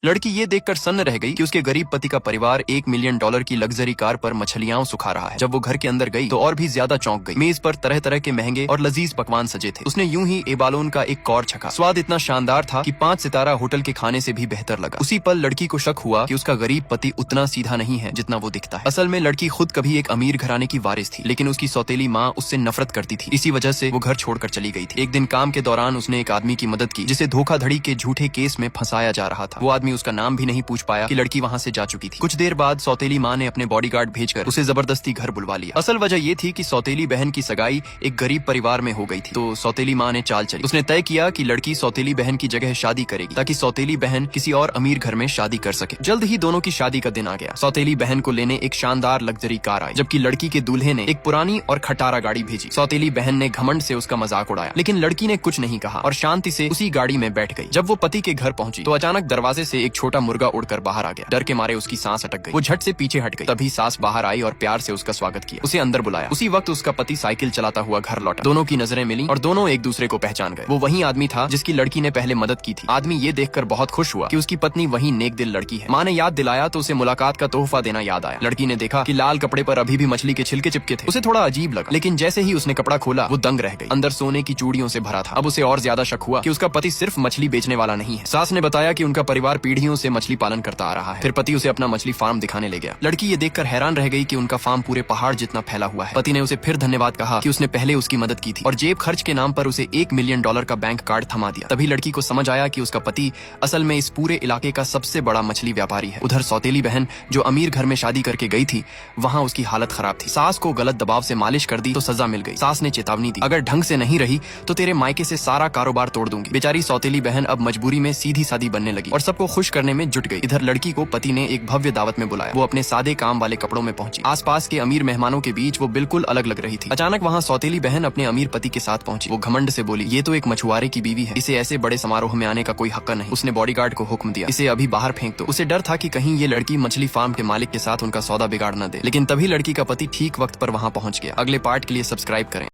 लड़की ये देखकर सन्न रह गई कि उसके गरीब पति का परिवार $1 मिलियन की लग्जरी कार पर मछलियां सुखा रहा है। जब वो घर के अंदर गई तो और भी ज्यादा चौंक गई। मेज पर तरह तरह के महंगे और लजीज पकवान सजे थे। उसने यूं ही एबालोन का एक कौर छका। स्वाद इतना शानदार था कि 5 सितारा होटल के खाने से भी बेहतर लगा। उसी पल लड़की को शक हुआ कि उसका गरीब पति उतना सीधा नहीं है जितना वो दिखता है। असल में लड़की खुद कभी एक अमीर घराने की वारिस थी, लेकिन उसकी सौतेली माँ उससे नफरत करती थी। इसी वजह से वो घर छोड़कर चली गई थी। एक दिन काम के दौरान उसने एक आदमी की मदद की जिसे धोखाधड़ी के झूठे केस में फंसाया जा रहा था। वो आदमी उसका नाम भी नहीं पूछ पाया कि लड़की वहाँ से जा चुकी थी। कुछ देर बाद सौतेली माँ ने अपने बॉडीगार्ड भेजकर उसे जबरदस्ती घर बुलवा लिया। असल वजह ये थी कि सौतेली बहन की सगाई एक गरीब परिवार में हो गई थी, तो सौतेली माँ ने चाल चली। उसने तय किया कि लड़की सौतेली बहन की जगह शादी करेगी ताकि सौतेली बहन किसी और अमीर घर में शादी कर सके। जल्द ही दोनों की शादी का दिन आ गया। सौतेली बहन को लेने एक शानदार लग्जरी कार आई, जबकि लड़की के दूल्हे ने एक पुरानी और खटारा गाड़ी भेजी। सौतेली बहन ने घमंड से उसका मजाक उड़ाया, लेकिन लड़की ने कुछ नहीं कहा और शांति से उसी गाड़ी में बैठ गई। जब वो पति के घर पहुंची तो अचानक दरवाजे से एक छोटा मुर्गा उड़कर बाहर आ गया। डर के मारे उसकी सांस अटक गई। वो झट से पीछे हट गई। तभी सास बाहर आई और प्यार से उसका स्वागत किया। उसे अंदर बुलाया। उसी वक्त उसका पति साइकिल चलाता हुआ घर लौटा। दोनों की नजरें मिली और दोनों एक दूसरे को पहचान गए। वो वही आदमी था जिसकी लड़की ने पहले मदद की थी। आदमी ये देखकर बहुत खुश हुआ कि उसकी पत्नी वही नेक दिल लड़की है। माँ ने याद दिलाया तो उसे मुलाकात का तोहफा देना याद आया। लड़की ने देखा कि लाल कपड़े पर अभी भी मछली के छिलके चिपके थे। उसे थोड़ा अजीब लगा, लेकिन जैसे ही उसने कपड़ा खोला वो दंग रह गई। अंदर सोने की चूड़ियों से भरा था। अब उसे और ज्यादा शक हुआ कि उसका पति सिर्फ मछली बेचने वाला नहीं है। सास ने बताया कि उनका परिवार पीढ़ियों से मछली पालन करता आ रहा है। फिर पति उसे अपना मछली फार्म दिखाने ले गया। लड़की ये देखकर हैरान रह गई कि उनका फार्म पूरे पहाड़ जितना फैला हुआ है। पति ने उसे फिर धन्यवाद कहा कि उसने पहले उसकी मदद की थी और जेब खर्च के नाम पर उसे $1 मिलियन का बैंक कार्ड थमा दिया। तभी लड़की को समझ आया कि उसका पति असल में इस पूरे इलाके का सबसे बड़ा मछली व्यापारी है। उधर सौतेली बहन जो अमीर घर में शादी करके गई थी, वहाँ उसकी हालत खराब थी। सास को गलत दबाव से मालिश कर दी तो सजा मिल गई। सास ने चेतावनी दी, अगर ढंग से नहीं रही तो तेरे मायके से सारा कारोबार तोड़ दूंगी। बेचारी सौतेली बहन अब मजबूरी में सीधी सादी बनने लगी और सबको खुश करने में जुट गई। इधर लड़की को पति ने एक भव्य दावत में बुलाया। वो अपने सादे काम वाले कपड़ों में पहुंची। आसपास के अमीर मेहमानों के बीच वो बिल्कुल अलग लग रही थी। अचानक वहाँ सौतेली बहन अपने अमीर पति के साथ पहुंची। वो घमंड से बोली, ये तो एक मछुआरे की बीवी है, इसे ऐसे बड़े समारोह में आने का कोई हक नहीं। उसने बॉडीगार्ड को हुक्म दिया, इसे अभी बाहर फेंक दो। उसे डर था कि कहीं ये लड़की मछली फार्म के मालिक के साथ उनका सौदा बिगाड़ न दे। लेकिन तभी लड़की का पति ठीक वक्त पर वहाँ पहुंच गया। अगले पार्ट के लिए सब्सक्राइब करें।